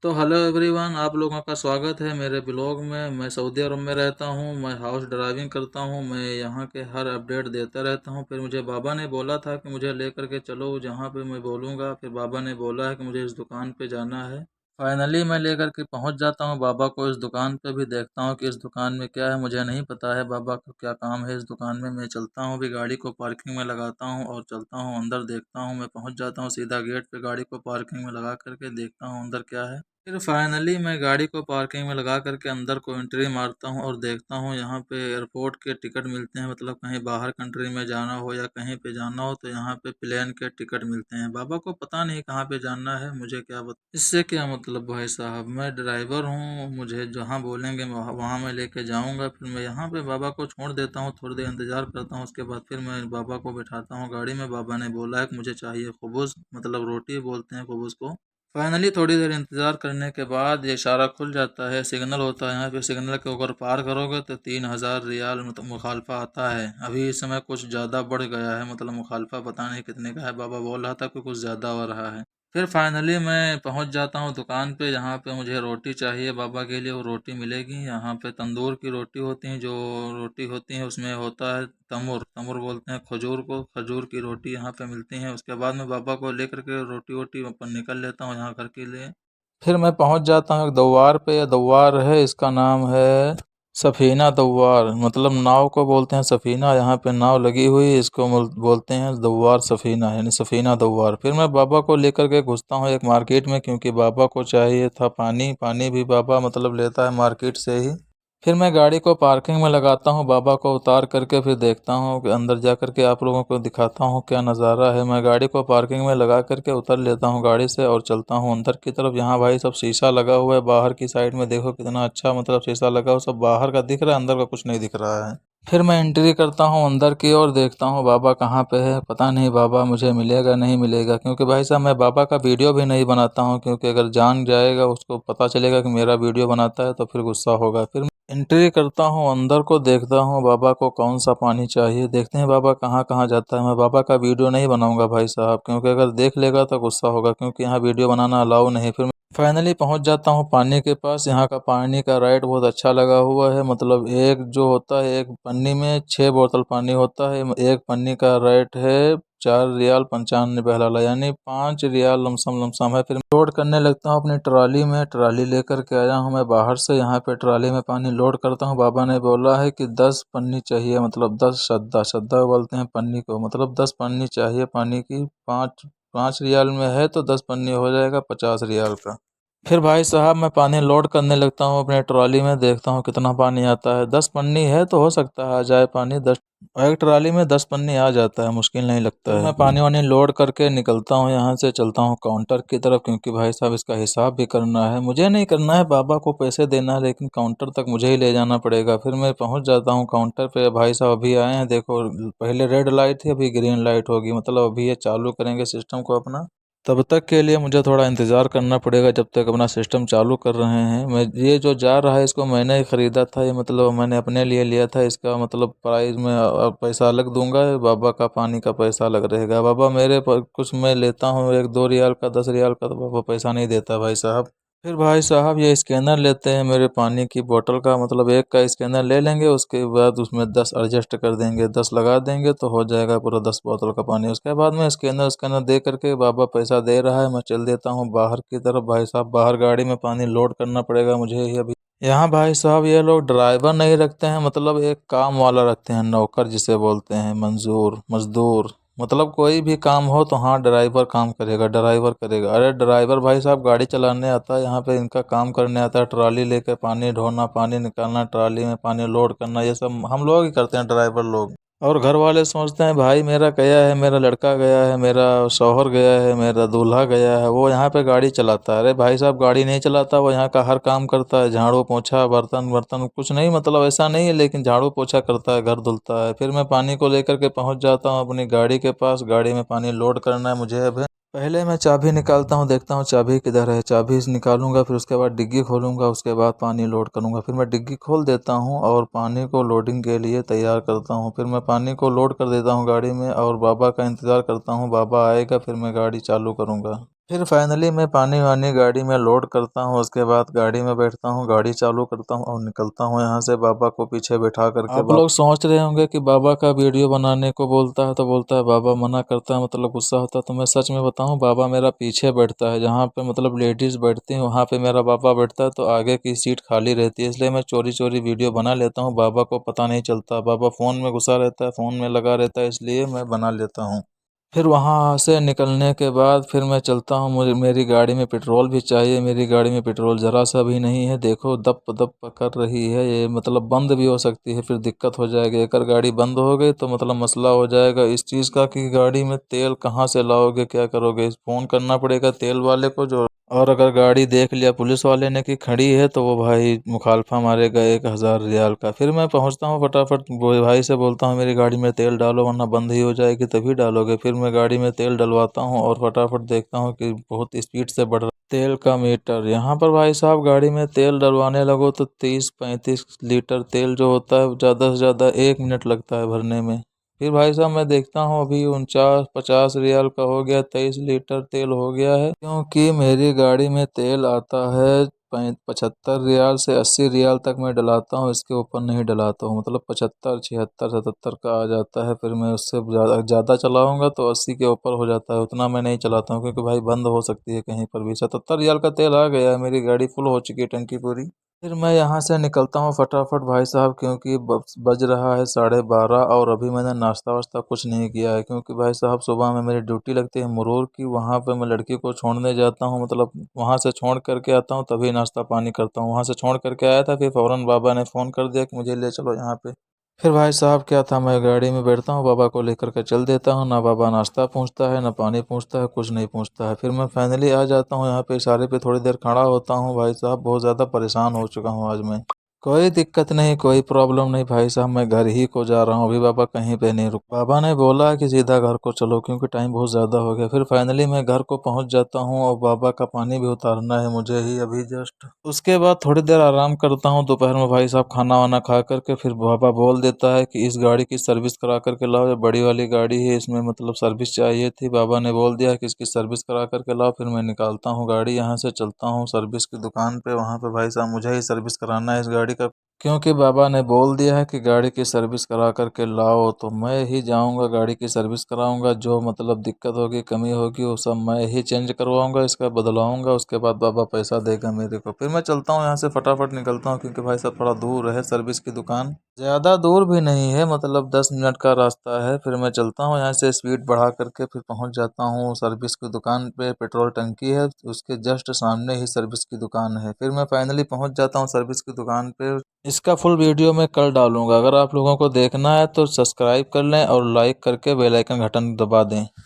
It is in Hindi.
तो हेलो एवरीवन, आप लोगों का स्वागत है मेरे ब्लॉग में। मैं सऊदी अरब में रहता हूँ। मैं हाउस ड्राइविंग करता हूँ। मैं यहाँ के हर अपडेट देता रहता हूँ। फिर मुझे बाबा ने बोला था कि मुझे लेकर के चलो जहाँ पे मैं बोलूँगा। फिर बाबा ने बोला है कि मुझे इस दुकान पे जाना है। फाइनली मैं लेकर के पहुँच जाता हूँ बाबा को इस दुकान पे। भी देखता हूँ कि इस दुकान में क्या है, मुझे नहीं पता है बाबा को क्या काम है इस दुकान में। मैं चलता हूँ, भी गाड़ी को पार्किंग में लगाता हूँ और चलता हूँ अंदर। देखता हूँ, मैं पहुँच जाता हूँ सीधा गेट पे, गाड़ी को पार्किंग में लगा करके देखता हूँ अंदर क्या है। फिर फाइनली मैं गाड़ी को पार्किंग में लगा करके अंदर को एंट्री मारता हूँ और देखता हूँ यहाँ पे एयरपोर्ट के टिकट मिलते हैं। मतलब कहीं बाहर कंट्री में जाना हो या कहीं पे जाना हो तो यहाँ पे प्लेन के टिकट मिलते हैं। बाबा को पता नहीं कहाँ पे जाना है, मुझे क्या बता, इससे क्या मतलब भाई साहब। मैं ड्राइवर हूँ, मुझे जहाँ बोलेंगे वहाँ मैं लेके जाऊँगा। फिर मैं यहाँ पे बाबा को छोड़ देता हूँ, थोड़ी देर इंतज़ार करता हूँ। उसके बाद फिर मैं बाबा को बैठाता हूँ गाड़ी में। बाबा ने बोला है कि मुझे चाहिए खुबूस, मतलब रोटी बोलते हैं खुबूस को। फाइनली थोड़ी देर इंतज़ार करने के बाद ये इशारा खुल जाता है, सिग्नल होता है यहाँ पे। सिग्नल के ऊपर पार करोगे तो 3,000 रियाल मतलब मुखालफा आता है। अभी इस समय कुछ ज़्यादा बढ़ गया है, मतलब मुखालफा पता नहीं कितने का है। बाबा बोल रहा था कि कुछ ज़्यादा हो रहा है। फिर फाइनली मैं पहुंच जाता हूं दुकान पे, जहाँ पे मुझे रोटी चाहिए बाबा के लिए। वो रोटी मिलेगी यहाँ पे। तंदूर की रोटी होती है, जो रोटी होती है उसमें होता है तमुर। तमुर बोलते हैं खजूर को। खजूर की रोटी यहाँ पे मिलती है। उसके बाद मैं बाबा को लेकर के रोटी वोटी अपन निकल लेता हूँ यहाँ घर के लिए। फिर मैं पहुंच जाता हूँ एक द्वार पे। द्वार है, इसका नाम है सफीना द्वार। मतलब नाव को बोलते हैं सफीना। यहाँ पे नाव लगी हुई है, इसको बोलते हैं द्वार सफीना, यानी सफीना द्वार। फिर मैं बाबा को लेकर के घुसता हूँ एक मार्केट में, क्योंकि बाबा को चाहिए था पानी। पानी भी बाबा मतलब लेता है मार्केट से ही। फिर मैं गाड़ी को पार्किंग में लगाता हूँ, बाबा को उतार करके फिर देखता हूँ कि अंदर जा करके आप लोगों को दिखाता हूँ क्या नज़ारा है। मैं गाड़ी को पार्किंग में लगा करके उतर लेता हूँ गाड़ी से और चलता हूँ अंदर की तरफ। यहाँ भाई सब शीशा लगा हुआ है बाहर की साइड में, देखो कितना अच्छा, मतलब शीशा लगा हुआ, सब बाहर का दिख रहा है, अंदर का कुछ नहीं दिख रहा है। फिर मैं एंट्री करता हूँ अंदर की और देखता हूँ बाबा कहाँ पे है। पता नहीं बाबा मुझे मिलेगा नहीं मिलेगा, क्योंकि भाई साहब मैं बाबा का वीडियो भी नहीं बनाता हूँ, क्योंकि अगर जान जाएगा, उसको पता चलेगा कि मेरा वीडियो बनाता है तो फिर गुस्सा होगा। फिर एंट्री करता हूँ अंदर को, देखता हूँ बाबा को कौन सा पानी चाहिए। देखते हैं बाबा कहाँ कहाँ जाता है। मैं बाबा का वीडियो नहीं बनाऊंगा भाई साहब, क्योंकि अगर देख लेगा तो गुस्सा होगा, क्योंकि यहाँ वीडियो बनाना अलाउ नहीं। फिर फाइनली पहुंच जाता हूँ पानी के पास। यहाँ का पानी का रेट बहुत अच्छा लगा हुआ है। मतलब एक जो होता है, एक पन्नी में 6 बोतल पानी होता है। एक पन्नी का रेट है 4 रियाल 95 हलाला, यानी 5 रियाल लमसम लमसम है। फिर लोड करने लगता हूँ अपनी ट्रॉली में। ट्रॉली लेकर के आया हूँ मैं बाहर से। यहाँ पे ट्रॉली में पानी लोड करता हूँ। बाबा ने बोला है कि 10 पन्नी चाहिए, मतलब 10 सद्दा। सद्दा बोलते हैं पन्नी को, मतलब 10 पन्नी चाहिए पानी की। 5 5 रियाल में है तो 10 पन्नी हो जाएगा 50 रियाल का। फिर भाई साहब मैं पानी लोड करने लगता हूँ अपने ट्रॉली में। देखता हूँ कितना पानी आता है। 10 पन्नी है तो हो सकता है आ जाए पानी। 10 एक ट्रॉली में 10 पन्नी आ जाता है, मुश्किल नहीं लगता है। मैं पानी वानी लोड करके निकलता हूँ यहाँ से, चलता हूँ काउंटर की तरफ, क्योंकि भाई साहब इसका हिसाब भी करना है। मुझे नहीं करना है, बाबा को पैसे देना है, लेकिन काउंटर तक मुझे ही ले जाना पड़ेगा। फिर मैं पहुँच जाता हूँ काउंटर पे। भाई साहब अभी आए हैं, देखो पहले रेड लाइट थी, अभी ग्रीन लाइट होगी। मतलब अभी ये चालू करेंगे सिस्टम को अपना। तब तक के लिए मुझे थोड़ा इंतज़ार करना पड़ेगा, जब तक अपना सिस्टम चालू कर रहे हैं। मैं ये जो जा रहा है इसको मैंने ही ख़रीदा था। ये मतलब मैंने अपने लिए लिया था। इसका मतलब प्राइस में पैसा अलग दूंगा, बाबा का पानी का पैसा अलग रहेगा। बाबा मेरे पर कुछ मैं लेता हूँ 1 2 रियाल का 10 रियाल का, तो बाबा पैसा नहीं देता भाई साहब। फिर भाई साहब ये स्कैनर लेते हैं मेरे पानी की बोतल का। मतलब एक का स्कैनर ले लेंगे, उसके बाद उसमें 10 एडजस्ट कर देंगे, 10 लगा देंगे तो हो जाएगा पूरा 10 बोतल का पानी। उसके बाद में स्कैनर स्कैनर दे करके, बाबा पैसा दे रहा है, मैं चल देता हूँ बाहर की तरफ। भाई साहब बाहर गाड़ी में पानी लोड करना पड़ेगा मुझे ही अभी। यहाँ भाई साहब ये लोग ड्राइवर नहीं रखते हैं, मतलब एक काम वाला रखते हैं, नौकर जिसे बोलते हैं, मंजूर मजदूर। मतलब कोई भी काम हो तो हाँ ड्राइवर काम करेगा, ड्राइवर करेगा। अरे ड्राइवर भाई साहब गाड़ी चलाने आता है, यहाँ पे इनका काम करने आता है। ट्रॉली लेकर पानी ढोना, पानी निकालना, ट्रॉली में पानी लोड करना, ये सब हम लोग ही करते हैं, ड्राइवर लोग। और घर वाले सोचते हैं भाई मेरा गया है, मेरा लड़का गया है, मेरा शौहर गया है, मेरा दूल्हा गया है, वो यहाँ पे गाड़ी चलाता है। अरे भाई साहब गाड़ी नहीं चलाता, वो यहाँ का हर काम करता है। झाड़ू पोछा, बर्तन वर्तन कुछ नहीं, मतलब ऐसा नहीं है, लेकिन झाड़ू पोछा करता है, घर धुलता है। फिर मैं पानी को लेकर के पहुँच जाता हूँ अपनी गाड़ी के पास। गाड़ी में पानी लोड करना है मुझे अब। पहले मैं चाबी निकालता हूँ, देखता हूँ चाबी किधर है। चाबी से निकालूंगा, फिर उसके बाद डिग्गी खोलूंगा, उसके बाद पानी लोड करूंगा। फिर मैं डिग्गी खोल देता हूँ और पानी को लोडिंग के लिए तैयार करता हूँ। फिर मैं पानी को लोड कर देता हूँ गाड़ी में और बाबा का इंतज़ार करता हूँ। बाबा आएगा फिर मैं गाड़ी चालू करूँगा। फिर फाइनली मैं पानी वानी गाड़ी में लोड करता हूँ, उसके बाद गाड़ी में बैठता हूँ, गाड़ी चालू करता हूँ और निकलता हूँ यहाँ से बाबा को पीछे बैठा करके। आप लोग सोच रहे होंगे कि बाबा का वीडियो बनाने को बोलता है तो बोलता है बाबा मना करता है, मतलब गुस्सा होता है। तो मैं सच में बताऊँ, बाबा मेरा पीछे बैठता है, जहाँ पे मतलब लेडीज़ बैठती हैं वहाँ पे मेरा बाबा बैठता है, तो आगे की सीट खाली रहती है, इसलिए मैं चोरी चोरी वीडियो बना लेता हूँ, बाबा को पता नहीं चलता। बाबा फ़ोन में घुसा रहता है, फ़ोन में लगा रहता है, इसलिए मैं बना लेता हूँ। फिर वहाँ से निकलने के बाद फिर मैं चलता हूँ, मुझे मेरी गाड़ी में पेट्रोल भी चाहिए। मेरी गाड़ी में पेट्रोल ज़रा सा भी नहीं है, देखो दप दप कर रही है ये, मतलब बंद भी हो सकती है, फिर दिक्कत हो जाएगी। अगर गाड़ी बंद हो गई तो मतलब मसला हो जाएगा इस चीज़ का कि गाड़ी में तेल कहाँ से लाओगे, क्या करोगे। फ़ोन करना पड़ेगा तेल वाले को जो, और अगर गाड़ी देख लिया पुलिस वाले ने कि खड़ी है तो वो भाई मुखालफा मारेगा 1,000 रियाल का। फिर मैं पहुंचता हूँ फटाफट, वो भाई से बोलता हूँ मेरी गाड़ी में तेल डालो वरना बंद ही हो जाएगी, तभी डालोगे। फिर मैं गाड़ी में तेल डलवाता हूँ और फटाफट देखता हूँ कि बहुत स्पीड से बढ़ रहा तेल का मीटर। यहाँ पर भाई साहब गाड़ी में तेल डलवाने लगो तो 30-35 लीटर तेल जो होता है ज़्यादा से ज़्यादा 1 मिनट लगता है भरने में। फिर भाई साहब मैं देखता हूँ अभी 49-50 रियाल का हो गया, 23 लीटर तेल हो गया है। क्योंकि मेरी गाड़ी में तेल आता है 75 रियाल से 80 रियाल तक मैं डलाता हूँ, इसके ऊपर नहीं डलाता हूँ। मतलब 75, 76, 77 का आ जाता है। फिर मैं उससे ज़्यादा ज़्यादा चलाऊँगा तो 80 के ऊपर हो जाता है, उतना मैं नहीं चलाता हूँ क्योंकि भाई बंद हो सकती है कहीं पर भी। 77 रियाल का तेल आ गया है, मेरी गाड़ी फुल हो चुकी है, टंकी पूरी। फिर मैं यहाँ से निकलता हूँ फटाफट भाई साहब, क्योंकि बज रहा है 12:30 और अभी मैंने नाश्ता वाश्ता कुछ नहीं किया है। क्योंकि भाई साहब सुबह में मेरी ड्यूटी लगती है मुरूर की, वहाँ पे मैं लड़की को छोड़ने जाता हूँ, मतलब वहाँ से छोड़ करके आता हूँ तभी नाश्ता पानी करता हूँ। वहाँ से छोड़ करके आया था, फिर फ़ौरन बाबा ने फ़ोन कर दिया कि मुझे ले चलो यहाँ पे। फिर भाई साहब क्या था, मैं गाड़ी में बैठता हूँ, बाबा को लेकर के चल देता हूँ। ना बाबा नाश्ता पूछता है, ना पानी पूछता है, कुछ नहीं पूछता है। फिर मैं फाइनली आ जाता हूँ यहाँ पे, इशारे पे थोड़ी देर खड़ा होता हूँ। भाई साहब बहुत ज़्यादा परेशान हो चुका हूँ आज मैं। कोई दिक्कत नहीं, कोई प्रॉब्लम नहीं भाई साहब, मैं घर ही को जा रहा हूँ अभी, बाबा कहीं पे नहीं रुक। बाबा ने बोला कि सीधा घर को चलो क्योंकि टाइम बहुत ज़्यादा हो गया। फिर फाइनली मैं घर को पहुँच जाता हूँ और बाबा का पानी भी उतारना है मुझे ही अभी जस्ट। उसके बाद थोड़ी देर आराम करता हूँ दोपहर में भाई साहब, खाना वाना खा करके। फिर बाबा बोल देता है कि इस गाड़ी की सर्विस करा करके लाओ, ये बड़ी वाली गाड़ी है, इसमें मतलब सर्विस चाहिए थी। बाबा ने बोल दिया कि इसकी सर्विस करा करके लाओ। फिर मैं निकालता हूँ गाड़ी यहाँ से, चलता हूँ सर्विस की दुकान पे। वहाँ पे भाई साहब मुझे ही सर्विस कराना है इस गाड़ी का, क्योंकि बाबा ने बोल दिया है कि गाड़ी की सर्विस करा करके लाओ, तो मैं ही जाऊंगा गाड़ी की सर्विस कराऊंगा। जो मतलब दिक्कत होगी, कमी होगी, वो सब मैं ही चेंज करवाऊंगा, इसका बदलवाऊंगा। उसके बाद बाबा पैसा देगा मेरे को। फिर मैं चलता हूँ यहाँ से, फटाफट निकलता हूँ क्योंकि भाई साहब थोड़ा दूर है सर्विस की दुकान, ज़्यादा दूर भी नहीं है, मतलब 10 मिनट का रास्ता है। फिर मैं चलता हूँ यहाँ से स्पीड बढ़ा करके, फिर पहुँच जाता हूँ सर्विस की दुकान पे। पेट्रोल टंकी है उसके जस्ट सामने ही सर्विस की दुकान है। फिर मैं फाइनली पहुँच जाता हूँ सर्विस की दुकान पे। इसका फुल वीडियो मैं कल डालूंगा, अगर आप लोगों को देखना है तो सब्सक्राइब कर लें और लाइक करके बेल आइकन घंटा दबा दें।